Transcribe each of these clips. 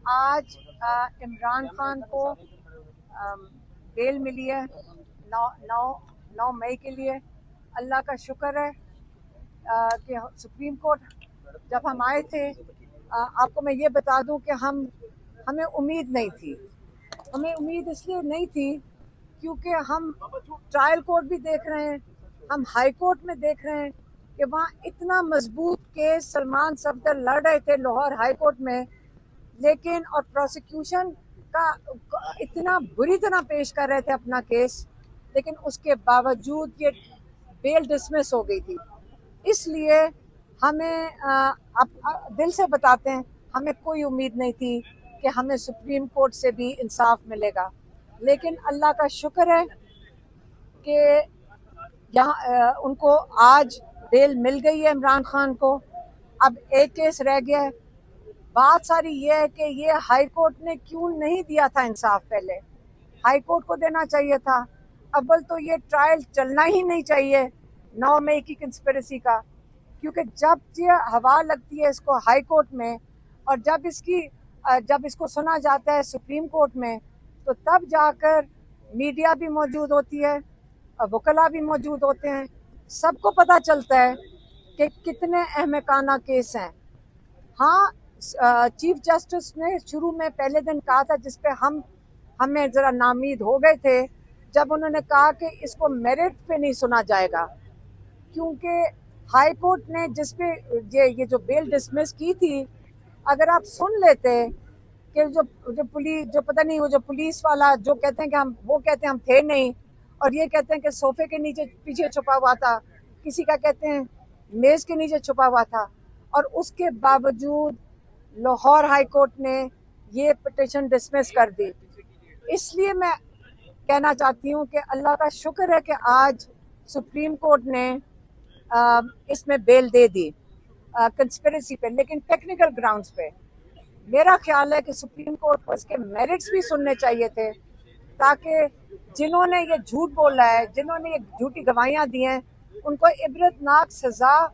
आज इमरान खान को बेल मिली है 9 मई के लिए। अल्लाह का शुक्र है कि सुप्रीम कोर्ट जब हम आए थे, आपको मैं ये बता दूं कि हमें उम्मीद नहीं थी। हमें उम्मीद इसलिए नहीं थी क्योंकि हम ट्रायल कोर्ट भी देख रहे हैं, हम हाई कोर्ट में देख रहे हैं कि वहाँ इतना मजबूत केस सलमान सफदर लड़ रहे थे लाहौर हाई कोर्ट में, लेकिन और प्रोसिक्यूशन का इतना बुरी तरह पेश कर रहे थे अपना केस, लेकिन उसके बावजूद ये बेल डिसमिस हो गई थी। इसलिए हमें दिल से बताते हैं, हमें कोई उम्मीद नहीं थी कि हमें सुप्रीम कोर्ट से भी इंसाफ मिलेगा, लेकिन अल्लाह का शुक्र है कि यहाँ उनको आज बेल मिल गई है इमरान खान को। अब एक केस रह गया है। बात सारी ये है कि ये हाई कोर्ट ने क्यों नहीं दिया था इंसाफ। पहले हाई कोर्ट को देना चाहिए था। अव्वल तो ये ट्रायल चलना ही नहीं चाहिए 9 मई की कंस्पिरेसी का, क्योंकि जब ये हवा लगती है इसको हाई कोर्ट में और जब इसको सुना जाता है सुप्रीम कोर्ट में, तो तब जाकर मीडिया भी मौजूद होती है, वकला भी मौजूद होते हैं, सबको पता चलता है कि कितने अहमकाना केस हैं। हाँ, चीफ जस्टिस ने शुरू में पहले दिन कहा था, जिसपे हमें जरा नामीद हो गए थे, जब उन्होंने कहा कि इसको मेरिट पे नहीं सुना जाएगा, क्योंकि हाई कोर्ट ने जिसपे ये जो बेल डिसमिस की थी, अगर आप सुन लेते कि जो पता नहीं, वो जो पुलिस वाला जो कहते हैं कि वो कहते हैं हम थे नहीं, और ये कहते हैं कि सोफे के नीचे पीछे छुपा हुआ था, किसी का कहते हैं मेज के नीचे छुपा हुआ था, और उसके बावजूद लाहौर हाई कोर्ट ने ये पिटीशन डिसमिस कर दी। इसलिए मैं कहना चाहती हूँ कि अल्लाह का शुक्र है कि आज सुप्रीम कोर्ट ने इसमें बेल दे दी कंस्पिरेसी पे, लेकिन टेक्निकल ग्राउंड्स पे। मेरा ख्याल है कि सुप्रीम कोर्ट को इसके मेरिट्स भी सुनने चाहिए थे, ताकि जिन्होंने ये झूठ बोला है, जिन्होंने ये झूठी गवाहियां दी हैं, उनको इबरतनाक सजा,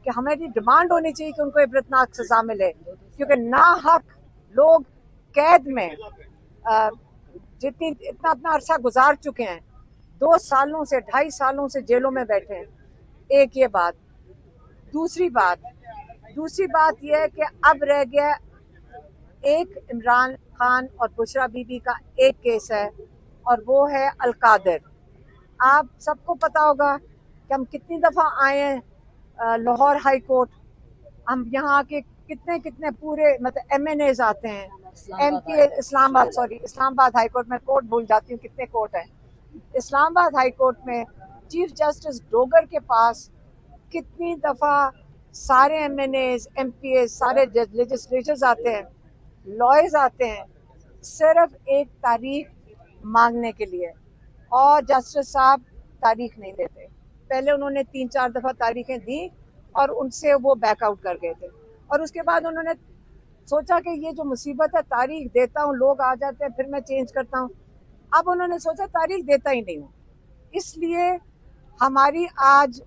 कि हमारी डिमांड होनी चाहिए कि उनको इबरतनाक सजा मिले, क्योंकि नाहक लोग कैद में इतना अरसा गुजार चुके हैं, 2 सालों से 2.5 सालों से जेलों में बैठे हैं। एक ये बात। दूसरी बात यह है कि अब रह गया एक इमरान खान और बुशरा बीबी का एक केस है, और वो है अलकादर। आप सबको पता होगा कि हम कितनी दफ़ा आए हैं लाहौर हाई कोर्ट। हम यहाँ के कितने पूरे मतलब MNAs आते हैं, MP इस्लामाबाद हाई कोर्ट में कोर्ट भूल जाती हूँ कितने कोर्ट हैं। इस्लामाबाद हाई कोर्ट में चीफ जस्टिस डोगर के पास कितनी दफ़ा सारे MNAs, MPAs, सारे लेजिस्लेचर्स आते हैं, लॉयर्स आते हैं, सिर्फ एक तारीख मांगने के लिए, और जस्टिस साहब तारीख नहीं देते। पहले उन्होंने 3-4 दफ़ा तारीखें दी और उनसे वो बैकआउट कर गए थे, और उसके बाद उन्होंने सोचा कि ये जो मुसीबत है, तारीख देता हूँ, लोग आ जाते हैं, फिर मैं चेंज करता हूँ। अब उन्होंने सोचा तारीख देता ही नहीं हूँ। इसलिए हमारी आज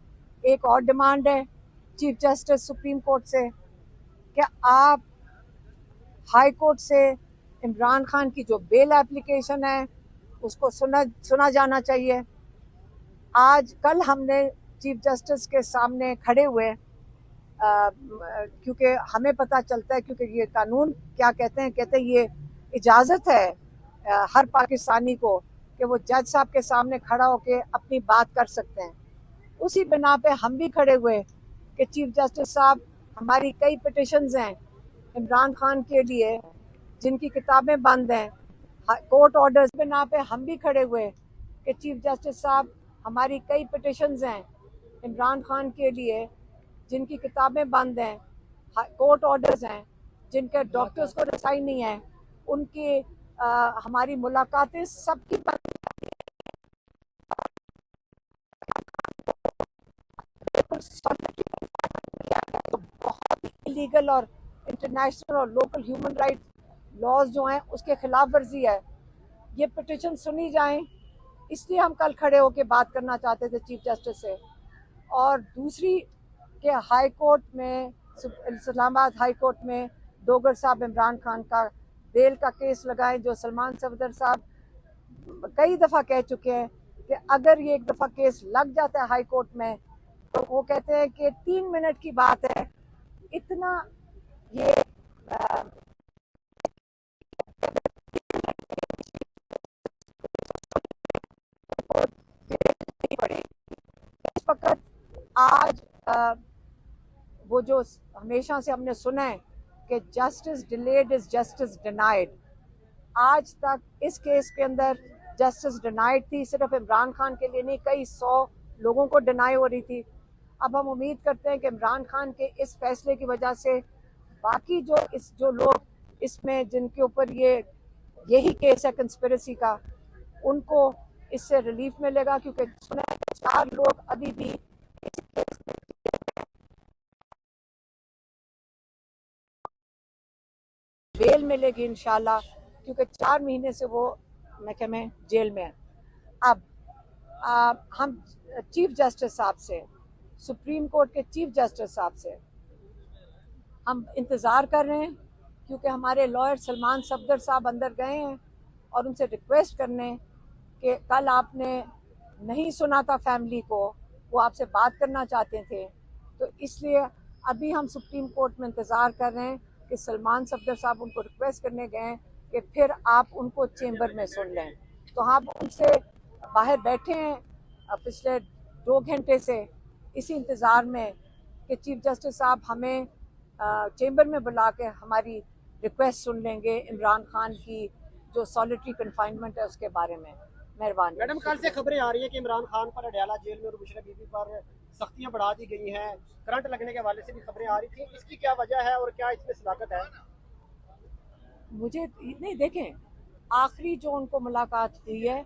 एक और डिमांड है चीफ जस्टिस सुप्रीम कोर्ट से कि आप हाई कोर्ट से इमरान खान की जो बेल एप्लीकेशन है उसको सुना जाना चाहिए। कल हमने चीफ जस्टिस के सामने खड़े हुए, क्योंकि हमें पता चलता है, क्योंकि ये कानून क्या कहते हैं ये इजाज़त है हर पाकिस्तानी को कि वो जज साहब के सामने खड़ा होकर अपनी बात कर सकते हैं। उसी बिना पे हम भी खड़े हुए कि चीफ जस्टिस साहब, हमारी कई पिटिशंस हैं इमरान खान के लिए जिनकी किताबें बंद हैं, कोर्ट ऑर्डर्स बिना पे हम भी खड़े हुए कि चीफ जस्टिस साहब, हमारी कई पिटिशंस हैं इमरान खान के लिए जिनकी किताबें बंद हैं, कोर्ट ऑर्डर्स हैं जिनके डॉक्टर्स को रसाई नहीं है, उनकी हमारी मुलाकातें सबकी बंद। तो बहुत इलीगल और इंटरनेशनल और लोकल ह्यूमन राइट लॉज जो हैं उसके खिलाफ वर्जी है। ये पिटिशन सुनी जाएं, इसलिए हम कल खड़े होकर बात करना चाहते थे चीफ जस्टिस से। और दूसरी कि हाई कोर्ट में, इस्लामाबाद हाई कोर्ट में डोगर साहब इमरान खान का बेल का केस लगाएं, जो सलमान सफदर साहब कई दफ़ा कह चुके हैं कि अगर ये एक दफ़ा केस लग जाता है हाई कोर्ट में, तो वो कहते हैं कि 3 मिनट की बात है, इतना ये पड़े इस वक्त। आज वो जो हमेशा से हमने सुना है कि justice delayed is justice denied, आज तक इस केस के अंदर जस्टिस डिनाइड थी। सिर्फ इमरान खान के लिए नहीं, कई 100 लोगों को डिनाई हो रही थी। अब हम उम्मीद करते हैं कि इमरान खान के इस फैसले की वजह से बाकी जो लोग इसमें जिनके ऊपर यही केस है कंस्पिरेसी का, उनको इससे रिलीफ मिलेगा, क्योंकि सुना है 4 लोग अभी भी इस केस में बेल मिलेगी इंशाल्लाह, क्योंकि 4 महीने से वो महकमे जेल में है। अब हम चीफ जस्टिस साहब से, सुप्रीम कोर्ट के चीफ जस्टिस साहब से हम इंतज़ार कर रहे हैं, क्योंकि हमारे लॉयर सलमान सफदर साहब अंदर गए हैं और उनसे रिक्वेस्ट करने कि कल आपने नहीं सुना था फैमिली को, वो आपसे बात करना चाहते थे, तो इसलिए अभी हम सुप्रीम कोर्ट में इंतज़ार कर रहे हैं कि सलमान सफदर साहब उनको रिक्वेस्ट करने गए कि फिर आप उनको चेंबर में सुन लें। तो हम उनसे बाहर बैठे हैं पिछले 2 घंटे से इसी इंतज़ार में कि चीफ जस्टिस साहब हमें चेंबर में बुला के हमारी रिक्वेस्ट सुन लेंगे इमरान खान की जो सॉलिटरी कन्फाइनमेंट है उसके बारे में। मेहरबानी। मैडम, कल से खबरें आ रही है कि इमरान खान पर अडयाला जेल में और बुशरा बीबी पर सख्तियां बढ़ा दी गई हैं, करंट लगने के हवाले से भी खबरें आ रही थी, इसकी क्या वजह है और क्या इसमें सदाकत है? मुझे नहीं, देखें, आखिरी जो उनको मुलाकात हुई है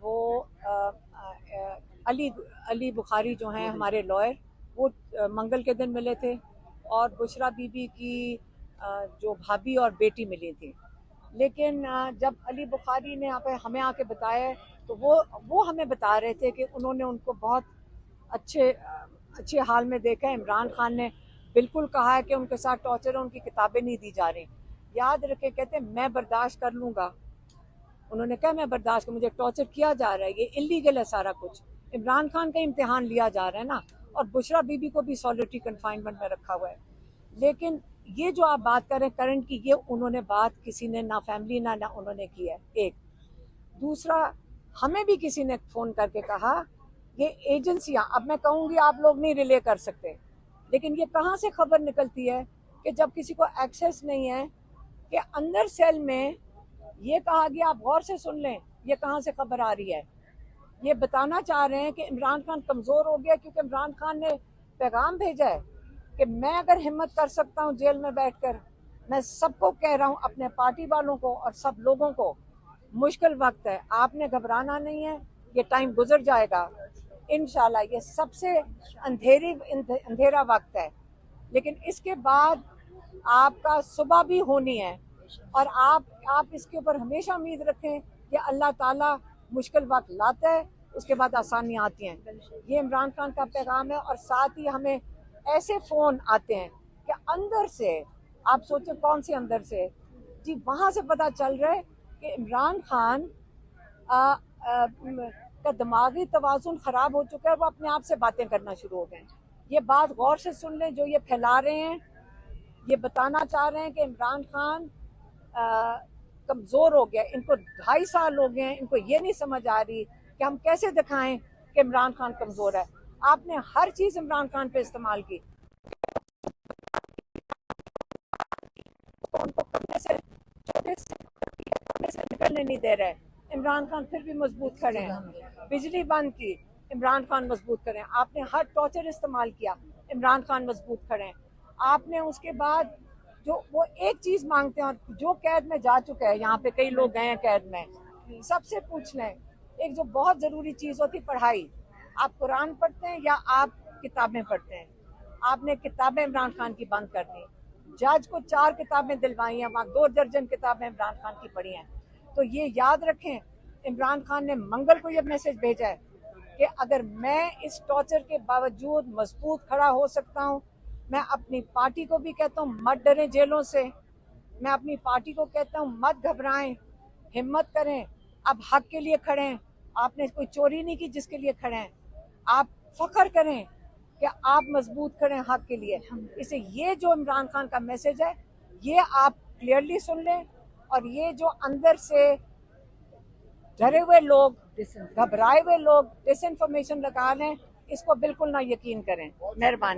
वो अली बुखारी जो हैं हमारे लॉयर, वो मंगल के दिन मिले थे, और बुशरा बीबी की जो भाभी और बेटी मिली थी। लेकिन जब अली बुखारी ने हमें आके बताया, तो वो हमें बता रहे थे कि उन्होंने उनको बहुत अच्छे हाल में देखा है। इमरान खान ने बिल्कुल कहा है कि उनके साथ टॉर्चर है, उनकी किताबें नहीं दी जा रही। याद रखे, कहते हैं मैं बर्दाश्त कर लूँगा, उन्होंने कहा मैं बर्दाश्त कर, मुझे टॉर्चर किया जा रहा है, ये इलीगल है सारा कुछ, इमरान खान का इम्तिहान लिया जा रहा है ना, और बुशरा बीबी को भी सॉलिटरी कन्फाइनमेंट में रखा हुआ है। लेकिन ये जो आप बात कर रहे हैं करंट की, ये उन्होंने बात किसी ने ना फैमिली ना उन्होंने की है। एक दूसरा, हमें भी किसी ने फ़ोन करके कहा ये एजेंसियां, अब मैं कहूँगी आप लोग नहीं रिले कर सकते, लेकिन ये कहाँ से खबर निकलती है कि जब किसी को एक्सेस नहीं है, कि अंदर सेल में ये कहा गया, आप गौर से सुन लें, ये कहाँ से खबर आ रही है। ये बताना चाह रहे हैं कि इमरान खान कमज़ोर हो गया, क्योंकि इमरान खान ने पैगाम भेजा है कि मैं अगर हिम्मत कर सकता हूँ जेल में बैठकर, मैं सबको कह रहा हूँ, अपने पार्टी वालों को और सब लोगों को, मुश्किल वक्त है, आपने घबराना नहीं है, ये टाइम गुजर जाएगा इंशाल्लाह। ये सबसे अंधेरा वक्त है, लेकिन इसके बाद आपका सुबह भी होनी है, और आप इसके ऊपर हमेशा उम्मीद रखें कि अल्लाह ताला मुश्किल वक्त लाता है, उसके बाद आसानियाँ आती हैं। ये इमरान खान का पैगाम है। और साथ ही हमें ऐसे फ़ोन आते हैं कि अंदर से, आप सोचें कौन से अंदर से, जी वहाँ से पता चल रहा है कि इमरान खान का दिमागी तवाज़ुन ख़राब हो चुका है, वो अपने आप से बातें करना शुरू हो गए। ये बात गौर से सुन लें, जो ये फैला रहे हैं, ये बताना चाह रहे हैं कि इमरान खान कमज़ोर हो गया, इनको 2.5 साल हो गए हैं, इनको ये नहीं समझ आ रही कि हम कैसे दिखाएं कि इमरान खान कमज़ोर है। आपने हर चीज़ इमरान खान पे इस्तेमाल की, तो उनको करने से, छोटे से करने से निकलने नहीं दे रहे। इमरान खान फिर भी मजबूत खड़े हैं। बिजली बंद की, इमरान खान मजबूत खड़े हैं। आपने हर टॉर्चर इस्तेमाल किया, इमरान खान मजबूत खड़े हैं। आपने उसके बाद जो वो एक चीज़ मांगते हैं, और जो कैद में जा चुका है, यहाँ पे कई लोग गए हैं कैद में, सबसे पूछ लें, एक जो बहुत ज़रूरी चीज़ होती पढ़ाई, आप कुरान पढ़ते हैं या आप किताबें पढ़ते हैं? आपने किताबें इमरान खान की बंद कर दी। जज को 4 किताबें दिलवाई हैं, वहाँ 2 दर्जन किताबें इमरान खान की पढ़ी हैं। तो ये याद रखें, इमरान खान ने मंगल को ये मैसेज भेजा है कि अगर मैं इस टॉर्चर के बावजूद मजबूत खड़ा हो सकता हूँ, मैं अपनी पार्टी को भी कहता हूँ मत डरें जेलों से, मैं अपनी पार्टी को कहता हूँ, मत घबराएं, हिम्मत करें, अब हक के लिए खड़े हैं। आपने कोई चोरी नहीं की जिसके लिए खड़े हैं। आप फख्र करें कि आप मजबूत खड़े हैं हक के लिए। इसे ये जो इमरान खान का मैसेज है, ये आप क्लियरली सुन लें, और ये जो अंदर से डरे हुए लोग, घबराए हुए लोग डिसइंफॉर्मेशन लगा लें, इसको बिल्कुल ना यकीन करें। मेहरबानी।